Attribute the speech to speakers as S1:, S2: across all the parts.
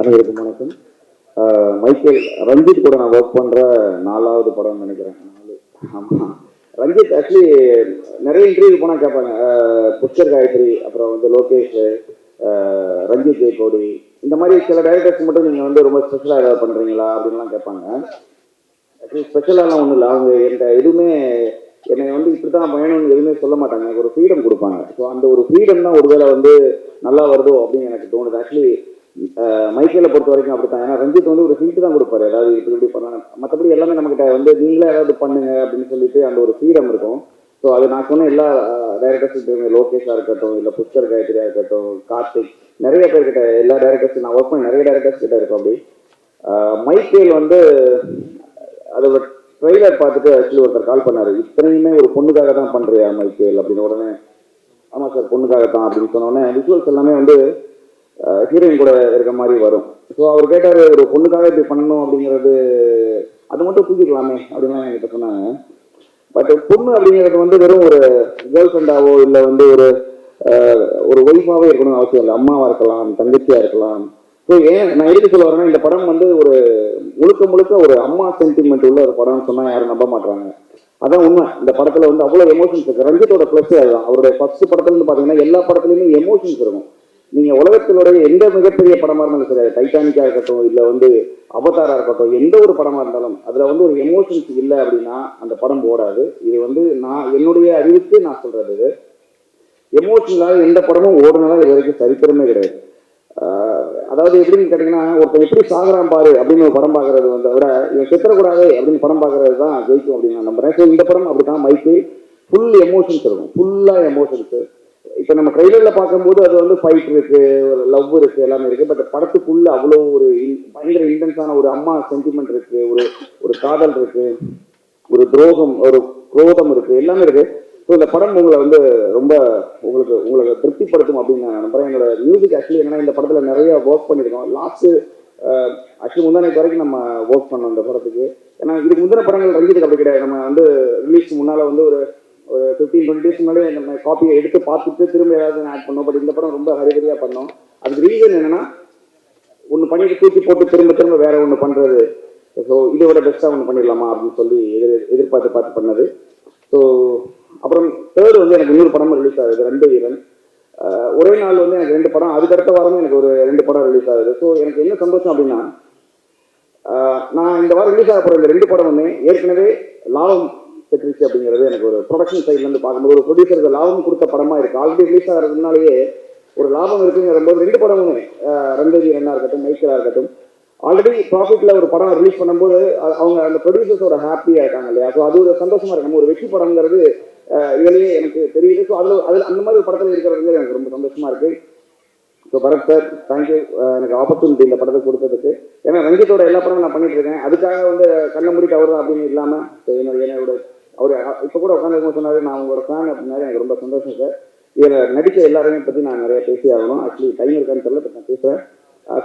S1: அனைவருக்கும் வணக்கம். மைக்கேல் ரஞ்சித் கூட நான் ஒர்க் பண்ணுற 4வது படம்னு நினைக்கிறேன். 4. ஆமாம். ரஞ்சித் ஆக்சுவலி நிறைய இன்டர்வியூ போனால் கேட்பாங்க, புஷ்கர் காயத்ரி, அப்புறம் வந்து லோகேஷ், ரஞ்சித் ஜெயக்கோடி, இந்த மாதிரி சில டைரக்டர்ஸ் மட்டும் நீங்கள் வந்து ரொம்ப ஸ்பெஷலாக ஏதாவது பண்ணுறீங்களா அப்படின்லாம் கேட்பாங்க. ஆக்சுவலி ஸ்பெஷலாலாம் ஒன்றும் இல்லை. அவங்க என்கிட்ட எதுவுமே என்னை வந்து இப்படி தான் பயணம்னு எதுவுமே சொல்ல மாட்டாங்க. எனக்கு ஒரு ஃப்ரீடம் கொடுப்பாங்க. ஸோ அந்த ஒரு ஃப்ரீடம் தான் ஒருவேளை வந்து நல்லா வருதோ அப்படின்னு எனக்கு தோணுது. ஆக்சுவலி மைக்கேலை பொறுத்த வரைக்கும் அப்படித்தான். ஏன்னா ரஞ்சித் வந்து ஒரு ஹிண்ட் தான் கொடுப்பாரு, ஏதாவது இப்படி இப்படி பண்ணலாம். மற்றபடி எல்லாமே நம்மகிட்ட வந்து நீங்களே ஏதாவது பண்ணுங்க அப்படின்னு சொல்லிட்டு அந்த ஒரு ஃப்ரீடம் இருக்கும். ஸோ அது நான் சொன்ன எல்லா டைரக்டர்ஸ், லோகேஷாக இருக்கட்டும், இல்லை புஷ்கர் காயத்ரியாக இருக்கட்டும், கார்த்திக், நிறைய பேர்கிட்ட, எல்லா டைரக்டர்ஸ் நான் ஒர்க் பண்ண நிறைய டைரக்டர்ஸ் கிட்ட இருக்கும். அப்படி மைக்கேல் வந்து அதோட ட்ரெய்லர் பார்த்துட்டு ஆக்சுவலி ஒருத்தர் கால் பண்ணாரு, இத்தனையுமே ஒரு பொண்ணுக்காக தான் பண்றியா மைக்கேல் அப்படின்னு. உடனே ஆமாம் சார், பொண்ணுக்காக தான் அப்படின்னு சொன்னோடனே விஷுவல்ஸ் எல்லாமே வந்து ஹீரோயின் கூட இருக்க மாதிரி வரும். ஸோ அவர் கேட்டார், ஒரு பொண்ணுக்காக இப்படி பண்ணணும் அப்படிங்கிறது அது மட்டும் தூக்கிக்கலாமே அப்படின்லாம் என்கிட்ட சொன்னாங்க. பட் பொண்ணு அப்படிங்கிறது வந்து வெறும் ஒரு கேர்ள் ஃப்ரெண்டாவோ இல்லை வந்து ஒரு ஒய்ஃபாகவே இருக்கணும்னு அவசியம் இல்லை. அம்மாவாக இருக்கலாம், தங்கச்சியாக இருக்கலாம். ஸோ ஏன் நான் எதுக்கு சொல்ல வரேன்னா, இந்த படம் வந்து ஒரு முழுக்க முழுக்க ஒரு அம்மா சென்டிமெண்ட் உள்ள ஒரு படம்னு சொன்னால் யாரும் நம்ப மாட்டாங்க. அதான் உண்மை. இந்த படத்தில் வந்து அவ்வளோ எமோஷன்ஸ் இருக்குது. ரஞ்சித்தோட ப்ளஸ் அதுதான். அவருடைய ஃபர்ஸ்ட் படத்துலேருந்து பார்த்தீங்கன்னா எல்லா படத்துலையுமே எமோஷன்ஸ் இருக்கும். நீங்கள் உலகத்தினுடைய எந்த மிகப்பெரிய படமாக இருந்தாலும் சரி, டைட்டானிக்காக இருக்கட்டும், இல்லை வந்து அவதாராக இருக்கட்டும், எந்த ஒரு படமாக இருந்தாலும் அதில் வந்து ஒரு எமோஷன்ஸ் இல்லை அப்படின்னா அந்த படம் ஓடாது. இது வந்து நான் என்னுடைய அறிவுக்கு நான் சொல்கிறது, இது எமோஷனலாக எந்த படமும் ஓடுனதா இது வரைக்கும் சரித்திரமே கிடையாது. அதாவது எப்படின்னு கேட்டிங்கன்னா, ஒருத்தர் எப்படி சாகரான் பாரு அப்படின்னு ஒரு படம் பார்க்கறது வந்த விட இவன் செத்துறக்கூடாது அப்படின்னு படம் பார்க்கறது தான் ஜெயிக்கும் அப்படின்னு நான் நம்புறேன். ஸோ இந்த படம் அப்படி தான். மைக்கு ஃபுல் எமோஷன்ஸ் இருக்கும், ஃபுல்லாக எமோஷன்ஸு. இப்போ நம்ம ட்ரெய்லரில் பார்க்கும்போது அது வந்து ஃபைட் இருக்கு, ஒரு லவ் இருக்கு, எல்லாமே இருக்கு. பட் படத்துக்குள்ள அவ்வளோ ஒரு பயங்கர இன்டென்ஸான ஒரு அம்மா சென்டிமெண்ட் இருக்கு, ஒரு காதல் இருக்கு, ஒரு துரோகம், ஒரு குரோதம் இருக்கு, எல்லாமே இருக்கு. ஸோ இந்த படம் உங்களை வந்து ரொம்ப உங்களுக்கு திருப்திப்படுத்தும் அப்படின்னு நான் நம்புறேன். என்னோட மியூசிக் ஆக்சுவலி என்னன்னா, இந்த படத்தில் நிறைய ஒர்க் பண்ணியிருக்கோம். லாஸ்ட்டு ஆக்சுவலி முந்தானத்து வரைக்கும் நம்ம ஒர்க் பண்ணோம் இந்த படத்துக்கு. ஏன்னா இதுக்கு முந்தின படங்கள் ரஞ்சித்துக்கு அப்படி கிடையாது. நம்ம வந்து ரிலீஸ்க்கு முன்னால் வந்து ஒரு 15-20 டேஸ் முன்னாலே நம்ம காப்பியை எடுத்து பார்த்துட்டு திரும்ப ஏதாவது ஆட் பண்ணோம். பட் இந்த படம் ரொம்ப ஹரிபரியாக பண்ணோம். அதுக்கு ரீசன் என்னன்னா, ஒன்று பண்ணிட்டு தூக்கி போட்டு திரும்ப வேற ஒன்று பண்ணுறது. ஸோ இதை விட பெஸ்ட்டாக ஒன்று பண்ணிடலாமா அப்படின்னு சொல்லி எதிர்பார்த்து பண்ணது. ஸோ அப்புறம் தேர்டு வந்து எனக்கு இன்னொரு படமும் ரிலீஸ் ஆகுது, 2 வீரன். ஒரே நாள் வந்து எனக்கு 2 படம், அதுக்கடுத்த வாரமும் எனக்கு ஒரு 2 படம் ரிலீஸ் ஆகுது. ஸோ எனக்கு என்ன சந்தோஷம் அப்படின்னா, நான் இந்த வாரம் ரிலீஸ் ஆக போகிற இந்த 2 படமுமே ஏற்கனவே லாபம் பெற்றுச்சு அப்படிங்கிறது எனக்கு ஒரு ப்ரொடக்ஷன் சைட்லேருந்து பார்க்கும்போது ஒரு ப்ரொடியூசருக்கு லாபம் கொடுத்த படமாக இருக்குது. ஆல்ரெடி ரிலீஸ் ஆகிறதுனாலேயே ஒரு லாபம் இருக்குங்கிற போது 2 படமுமே, ரங்கதி ரன்னாக இருக்கட்டும், மைக்கேலாக இருக்கட்டும், ஆல்ரெடி ப்ராஃபிட்டில் ஒரு படம் ரிலீஸ் பண்ணும்போது அவங்க அந்த ப்ரொடியூசர்ஸோட ஹாப்பியாக இருக்காங்க இல்லையா? ஸோ அது ஒரு சந்தோஷமாக இருக்கு. நம்ம ஒரு வெற்றி படங்கிறது இதுலேயே எனக்கு தெரியுது. ஸோ அதில் அந்த மாதிரி ஒரு படத்தில் இருக்கிறது எனக்கு ரொம்ப சந்தோஷமாக இருக்குது. ஸோ பரத் சார், தேங்க்யூ எனக்கு ஆப்பர்ச்சுனிட்டி இந்த படத்தை கொடுத்ததுக்கு. ஏன்னா ரஞ்சித்தோட எல்லா படமும் நான் பண்ணிட்டு இருக்கேன். அதுக்காக வந்து கண்ணை மூடிட்டு அவர் தான் அப்படின்னு இல்லாமல் என்னோட அவர் இப்போ கூட உட்காந்து சொன்னார், நான் உங்களோட ஃபேன் அப்படின்னாரு. எனக்கு ரொம்ப சந்தோஷம் சார். இதில் நடித்த எல்லாருமே பற்றி நான் நிறைய பேசி ஆகணும். ஆக்சுவலி டைம் இருக்கான்னு தெரியல, பட் நான் பேசுகிறேன்.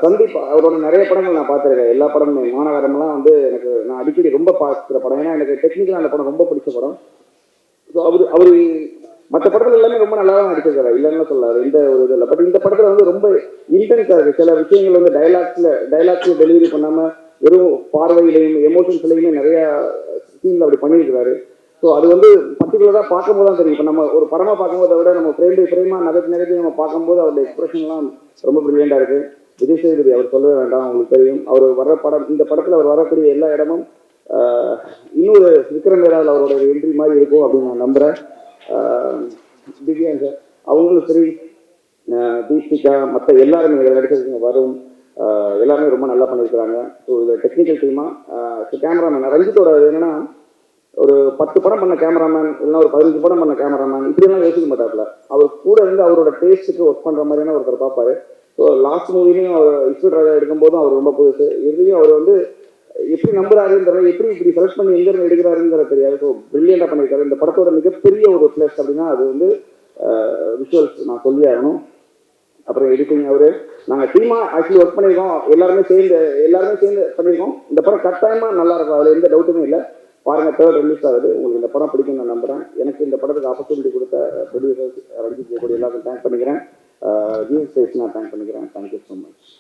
S1: சந்தீப் அவரோட நிறைய படங்கள் நான் பார்த்துருக்கேன். எல்லா படமுமே மாநகரம்லாம் வந்து எனக்கு நான் அடிக்கடி ரொம்ப பார்க்குற படம். ஏன்னா எனக்கு டெக்னிக்கலாக அந்த படம் ரொம்ப பிடிச்ச படம். ஸோ அவர் மற்ற படத்தில் எல்லாமே ரொம்ப நல்லா தான் நடிச்சிருக்காரு, இல்லைன்னு சொல்லாரு, எந்த ஒரு இது இல்லை. பட் இந்த படத்தில் வந்து ரொம்ப இன்டென்ஸாக இருக்குது. சில விஷயங்கள் வந்து டைலாக்ஸில் டெலிவரி பண்ணாமல் வெறும் பார்வையிலையும் எமோஷன்ஸ்லையுமே நிறையா சீனில் அப்படி பண்ணியிருக்கிறாரு. ஸோ அது வந்து பர்டிகுலராக பார்க்கும்போது தான் தெரியும். இப்போ நம்ம ஒரு படமாக பார்க்கும்போதை விட நம்ம ஃப்ரேமாக நகர்த்தி நம்ம பார்க்கும்போது அவருடைய எக்ஸ்பிரஷன்லாம் ரொம்ப பிரில்லியண்டாக இருக்குது. விஜய் சேதுபதி அவர் சொல்லவே வேண்டாம், உங்களுக்கு தெரியும். அவர் வர்ற படம், இந்த படத்தில் அவர் வரக்கூடிய எல்லா இடமும் இன்னொரு விக்ரம் வேதாவில் அவரோட என்ட்ரி மாதிரி இருக்கும் அப்படின்னு நான் நம்புகிறேன். திவ்யா சார் அவங்களும் சரி, தீபிகா, மற்ற எல்லாருமே இதில் நடிச்சிருக்கீங்க, வரும் எல்லாருமே ரொம்ப நல்லா பண்ணியிருக்கிறாங்க. ஸோ இதில் டெக்னிக்கல் டீமாக கேமராமேன் ரஞ்சித்தோட என்னென்னா, ஒரு 10 படம் பண்ண கேமராமேன் இல்லைன்னா ஒரு 15 படம் பண்ண கேமராமேன் இப்படியெல்லாம் யோசிக்க மாட்டாப்புல. அவர் கூட இருந்து அவரோட டேஸ்ட்டுக்கு ஒர்க் பண்ணுற மாதிரியான ஒருத்தர் பார்ப்பாரு. ஸோ லாஸ்ட் மூவிலையும் அவர் இஸ்வட் ராஜா எடுக்கும்போதும் அவர் ரொம்ப புதுசு. இதுலேயும் அவர் வந்து எப்படி நம்புறாருன்றத, எப்படி இப்படி செலக்ட் பண்ணி எங்கேருந்து எடுக்கிறாருங்கிற தெரியாது. ஸோ பிரில்லியண்டாக பண்ணியிருக்காரு. இந்த படத்தோட மிகப்பெரிய ஒரு ப்ளஸ் அப்படின்னா அது வந்து விஷுவல்ஸ் நான் சொல்லி ஆகணும். அப்புறம் எடிட்டிங் நாங்கள் டீமாக ஆக்சுவலி ஒர்க் பண்ணியிருக்கோம். எல்லாருமே சேர்ந்து பண்ணியிருக்கோம். இந்த படம் கட்டாயமாக நல்லா இருக்கும், அதில் எந்த டவுட்டுமே இல்லை. பாருங்கள், தேர்ட் ரிலீஸ் ஆகுது. உங்களுக்கு இந்த படம் பிடிக்கும் நான் நம்புகிறேன். எனக்கு இந்த படத்துக்கு ஆப்பர்ச்சுனிட்டி கொடுத்த ப்ரொடியூசர்ஸ் ரஞ்சித் ஜெயக்கோடி எல்லாருக்கும் தேங்க் பண்ணிக்கிறேன். வியூஸ் நான் தேங்க் பண்ணிக்கிறேன். Thank you so much.